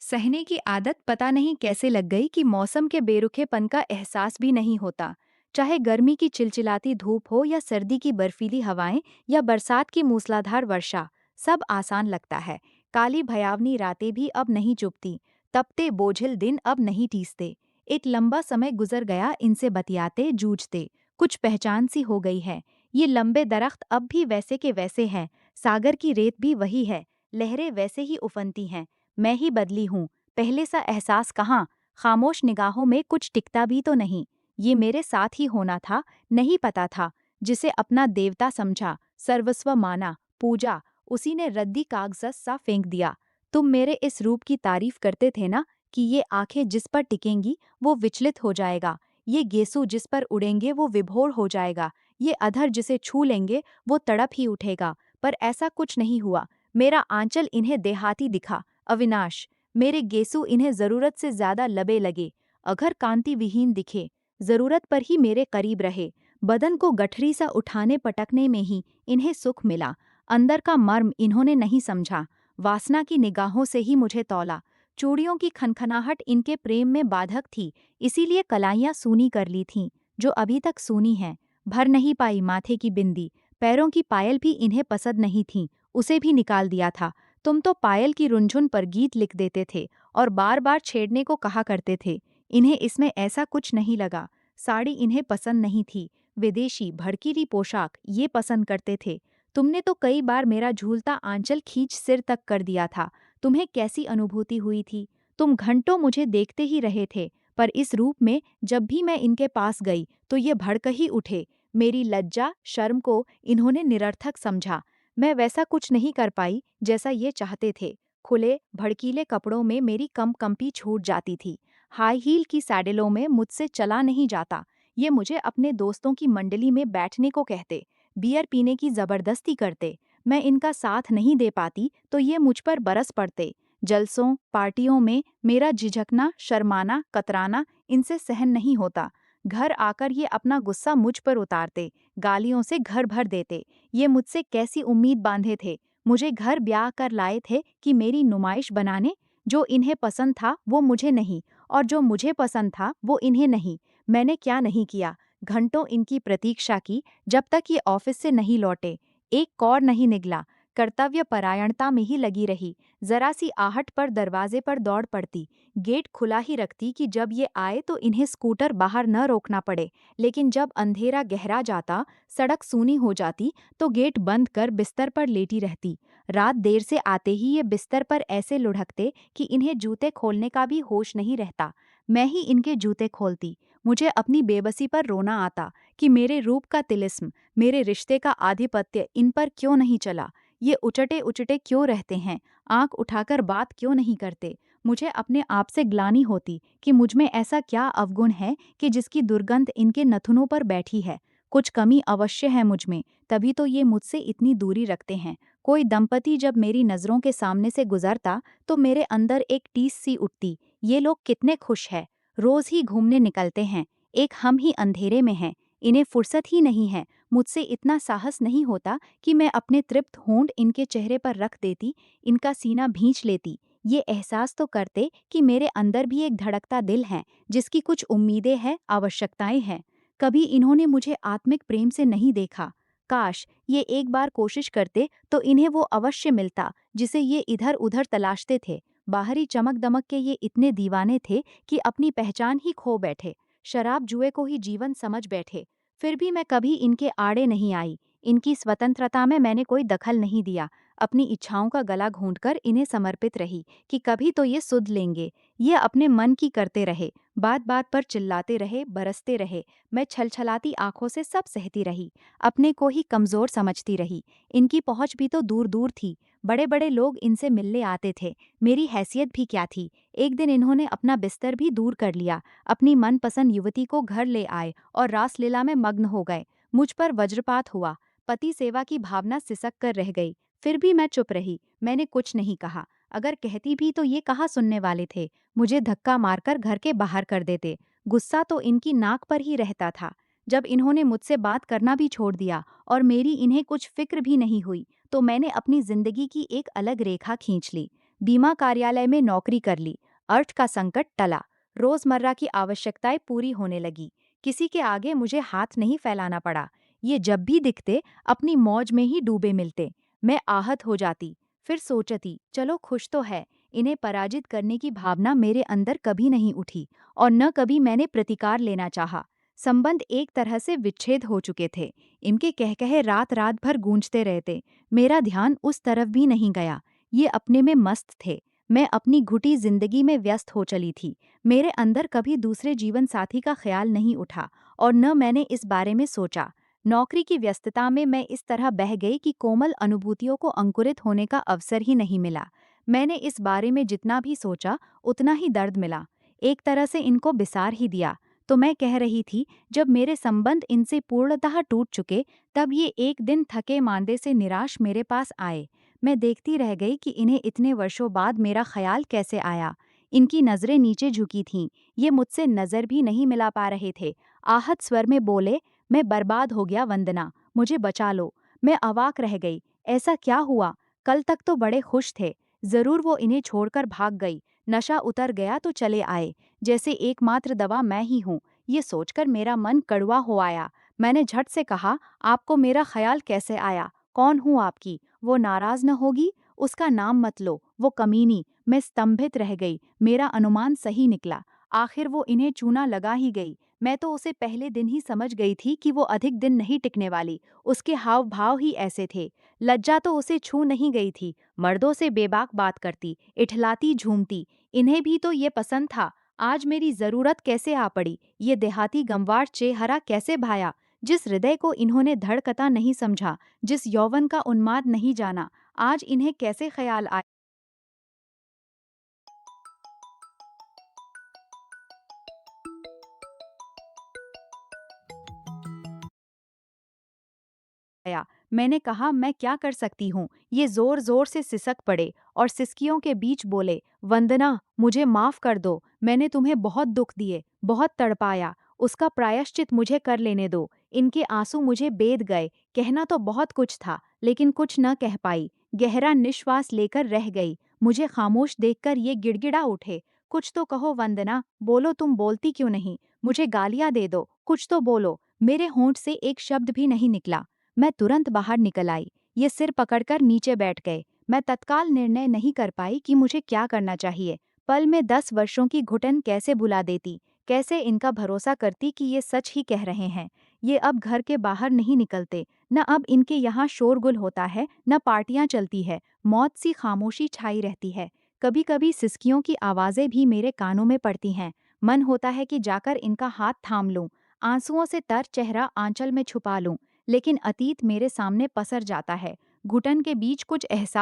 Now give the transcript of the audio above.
सहने की आदत पता नहीं कैसे लग गई कि मौसम के बेरुखेपन का एहसास भी नहीं होता। चाहे गर्मी की चिलचिलाती धूप हो या सर्दी की बर्फीली हवाएं या बरसात की मूसलाधार वर्षा, सब आसान लगता है। काली भयावनी रातें भी अब नहीं चुभती, तपते बोझिल दिन अब नहीं टीसते। एक लंबा समय गुजर गया इनसे बतियाते जूझते, कुछ पहचान सी हो गई है। ये लंबे दरख्त अब भी वैसे के वैसे हैं, सागर की रेत भी वही है, लहरें वैसे ही उफनती हैं। मैं ही बदली हूँ, पहले सा एहसास कहाँ। खामोश निगाहों में कुछ टिकता भी तो नहीं। ये मेरे साथ ही होना था, नहीं पता था। जिसे अपना देवता समझा, सर्वस्व माना, पूजा, उसी ने रद्दी कागज़ सा फेंक दिया। तुम मेरे इस रूप की तारीफ करते थे ना, कि ये आंखें जिस पर टिकेंगी वो विचलित हो जाएगा, ये गेसू जिस पर उड़ेंगे वो विभोर हो जाएगा, ये अधर जिसे छू लेंगे वो तड़प ही उठेगा। पर ऐसा कुछ नहीं हुआ। मेरा आंचल इन्हें देहाती दिखा, अविनाश। मेरे गेसु इन्हें जरूरत से ज्यादा लबे लगे, अगर कांति विहीन दिखे, जरूरत पर ही मेरे करीब रहे। बदन को गठरी सा उठाने पटकने में ही इन्हें सुख मिला। अंदर का मर्म इन्होंने नहीं समझा, वासना की निगाहों से ही मुझे तौला। चूड़ियों की खनखनाहट इनके प्रेम में बाधक थी, इसीलिए कलाइयां सूनी कर ली थीं, जो अभी तक सूनी हैं। भर नहीं पाई माथे की बिंदी, पैरों की पायल भी इन्हें पसंद नहीं थी, उसे भी निकाल दिया था। तुम तो पायल की रुनझुन पर गीत लिख देते थे और बार बार छेड़ने को कहा करते थे। इन्हें इसमें ऐसा कुछ नहीं लगा। साड़ी इन्हें पसंद नहीं थी, विदेशी भड़कीली पोशाक ये पसंद करते थे। तुमने तो कई बार मेरा झूलता आंचल खींच सिर तक कर दिया था। तुम्हें कैसी अनुभूति हुई थी? तुम घंटों मुझे देखते ही रहे थे, पर इस रूप में जब भी मैं इनके पास गई तो ये भड़क ही उठे। मेरी लज्जा शर्म को इन्होंने निरर्थक समझा। मैं वैसा कुछ नहीं कर पाई जैसा ये चाहते थे। खुले भड़कीले कपड़ों में मेरी कंपी छूट जाती थी। हाई हील की सैडलों में मुझसे चला नहीं जाता। ये मुझे अपने दोस्तों की मंडली में बैठने को कहते, बियर पीने की जबरदस्ती करते। मैं इनका साथ नहीं दे पाती तो ये मुझ पर बरस पड़ते। जलसों पार्टियों में मेरा झिझकना, शर्माना, कतराना इनसे सहन नहीं होता। घर आकर ये अपना गुस्सा मुझ पर उतारते, गालियों से घर भर देते। ये मुझसे कैसी उम्मीद बांधे थे, मुझे घर ब्याह कर लाए थे कि मेरी नुमाइश बनाने। जो इन्हें पसंद था वो मुझे नहीं, और जो मुझे पसंद था वो इन्हें नहीं। मैंने क्या नहीं किया, घंटों इनकी प्रतीक्षा की, जब तक ये ऑफिस से नहीं लौटे। एक कौर नहीं निगला, कर्तव्य परायणता में ही लगी रही। जरा सी आहट पर दरवाजे पर दौड़ पड़ती, गेट खुला ही रखती कि जब ये आए तो इन्हें स्कूटर बाहर न रोकना पड़े। लेकिन जब अंधेरा गहरा जाता, सड़क सूनी हो जाती, तो गेट बंद कर बिस्तर पर लेटी रहती। रात देर से आते ही ये बिस्तर पर ऐसे लुढ़कते कि इन्हें जूते खोलने का भी होश नहीं रहता। मैं ही इनके जूते खोलती। मुझे अपनी बेबसी पर रोना आता कि मेरे रूप का तिलिस्म, मेरे रिश्ते का आधिपत्य इन पर क्यों नहीं चला। ये उचटे उचटे क्यों रहते हैं, आंख उठाकर बात क्यों नहीं करते। मुझे अपने आप से ग्लानि होती कि मुझमें ऐसा क्या अवगुण है कि जिसकी दुर्गंध इनके नथुनों पर बैठी है। कुछ कमी अवश्य है मुझमें, तभी तो ये मुझसे इतनी दूरी रखते हैं। कोई दंपति जब मेरी नज़रों के सामने से गुजरता तो मेरे अंदर एक टीस सी उठती, ये लोग कितने खुश हैं, रोज ही घूमने निकलते हैं, एक हम ही अंधेरे में हैं। इन्हें फुर्सत ही नहीं है। मुझसे इतना साहस नहीं होता कि मैं अपने तृप्त होंठ इनके चेहरे पर रख देती, इनका सीना भींच लेती। ये एहसास तो करते कि मेरे अंदर भी एक धड़कता दिल है, जिसकी कुछ उम्मीदें हैं, आवश्यकताएं हैं। कभी इन्होंने मुझे आत्मिक प्रेम से नहीं देखा। काश ये एक बार कोशिश करते तो इन्हें वो अवश्य मिलता जिसे ये इधर उधर तलाशते थे। बाहरी चमक दमक के ये इतने दीवाने थे कि अपनी पहचान ही खो बैठे, शराब जुए को ही जीवन समझ बैठे। फिर भी मैं कभी इनके आड़े नहीं आई। इनकी स्वतंत्रता में मैंने कोई दखल नहीं दिया। अपनी इच्छाओं का गला घोंटकर इन्हें समर्पित रही कि कभी तो ये सुध लेंगे। ये अपने मन की करते रहे, बात बात पर चिल्लाते रहे, बरसते रहे। मैं छलछलाती आंखों से सब सहती रही, अपने को ही कमजोर समझती रही। इनकी पहुंच भी तो दूर दूर थी, बड़े बड़े लोग इनसे मिलने आते थे। मेरी हैसियत भी क्या थी। एक दिन इन्होंने अपना बिस्तर भी दूर कर लिया, अपनी मनपसंद युवती को घर ले आए और रासलीला में मग्न हो गए। मुझ पर वज्रपात हुआ, पति सेवा की भावना सिसक कर रह गई। फिर भी मैं चुप रही, मैंने कुछ नहीं कहा। अगर कहती भी तो ये कहाँ सुनने वाले थे, मुझे धक्का मारकर घर के बाहर कर देते। गुस्सा तो इनकी नाक पर ही रहता था। जब इन्होंने मुझसे बात करना भी छोड़ दिया और मेरी इन्हें कुछ फिक्र भी नहीं हुई, तो मैंने अपनी जिंदगी की एक अलग रेखा खींच ली। बीमा कार्यालय में नौकरी कर ली, अर्थ का संकट टला, रोजमर्रा की आवश्यकताएं पूरी होने लगी, किसी के आगे मुझे हाथ नहीं फैलाना पड़ा। ये जब भी दिखते अपनी मौज में ही डूबे मिलते। मैं आहत हो जाती, फिर सोचती चलो खुश तो है। इन्हें पराजित करने की भावना मेरे अंदर कभी नहीं उठी और न कभी मैंने प्रतिकार लेना चाहा। संबंध एक तरह से विच्छेद हो चुके थे। इनके कहकहे रात रात भर गूंजते रहते। मेरा ध्यान उस तरफ भी नहीं गया। ये अपने में मस्त थे। मैं अपनी घुटी जिंदगी में व्यस्त हो चली थी। मेरे अंदर कभी दूसरे जीवन साथी का ख्याल नहीं उठा और न मैंने इस बारे में सोचा। नौकरी की व्यस्तता में मैं इस तरह बह गई कि कोमल अनुभूतियों को अंकुरित होने का अवसर ही नहीं मिला। मैंने इस बारे में जितना भी सोचा उतना ही दर्द मिला। एक तरह से इनको बिसार ही दिया। तो मैं कह रही थी, जब मेरे संबंध इनसे पूर्णतः टूट चुके, तब ये एक दिन थके मांदे से निराश मेरे पास आए। मैं देखती रह गई कि इन्हें इतने वर्षों बाद मेरा ख्याल कैसे आया। इनकी नजरें नीचे झुकी थीं। ये मुझसे नजर भी नहीं मिला पा रहे थे। आहत स्वर में बोले, मैं बर्बाद हो गया वंदना, मुझे बचा लो। मैं अवाक रह गई। ऐसा क्या हुआ? कल तक तो बड़े खुश थे। जरूर वो इन्हें छोड़कर भाग गई। नशा उतर गया तो चले आए। जैसे एकमात्र दवा मैं ही हूँ। ये सोचकर मेरा मन कड़वा हो आया। मैंने झट से कहा, आपको मेरा ख्याल कैसे आया? कौन हूँ आपकी? वो नाराज न होगी? उसका नाम मत लो, वो कमीनी। मैं स्तंभित रह गई। मेरा अनुमान सही निकला। आखिर वो इन्हें चूना लगा ही गई। मैं तो उसे पहले दिन ही समझ गई थी कि वो अधिक दिन नहीं टिकने वाली। उसके हाव भाव ही ऐसे थे। लज्जा तो उसे छू नहीं गई थी। मर्दों से बेबाक बात करती, इठलाती, झूमती। इन्हें भी तो ये पसंद था। आज मेरी जरूरत कैसे आ पड़ी? ये देहाती गंवार चेहरा कैसे भाया? जिस हृदय को इन्होंने धड़कता नहीं समझा, जिस यौवन का उन्माद नहीं जाना, आज इन्हें कैसे ख्याल आया? आया। मैंने कहा, मैं क्या कर सकती हूँ? ये जोर जोर से सिसक पड़े और सिसकियों के बीच बोले, वंदना, मुझे माफ कर दो। मैंने तुम्हें बहुत दुख दिए, बहुत तड़पाया। उसका प्रायश्चित मुझे कर लेने दो। इनके आंसू मुझे बेध गए। कहना तो बहुत कुछ था, लेकिन कुछ न कह पाई। गहरा निश्वास लेकर रह गई। मुझे खामोश देखकर ये गिड़गिड़ा उठे, कुछ तो कहो वंदना, बोलो, तुम बोलती क्यों नहीं? मुझे गालियां दे दो, कुछ तो बोलो। मेरे होंठ से एक शब्द भी नहीं निकला। मैं तुरंत बाहर निकल आई। ये सिर पकड़कर नीचे बैठ गए। मैं तत्काल निर्णय नहीं कर पाई कि मुझे क्या करना चाहिए। पल में 10 वर्षों की घुटन कैसे भुला देती, कैसे इनका भरोसा करती कि ये सच ही कह रहे हैं। ये अब घर के बाहर नहीं निकलते, न अब इनके यहाँ शोरगुल होता है, न पार्टियां चलती है। मौत सी खामोशी छाई रहती है। कभी कभी सिसकियों की आवाजें भी मेरे कानों में पड़ती हैं। मन होता है कि जाकर इनका हाथ थाम लूं, आंसुओं से तर चेहरा आंचल में छुपा लूं। लेकिन अतीत मेरे सामने पसर जाता है। घुटन के बीच कुछ एहसास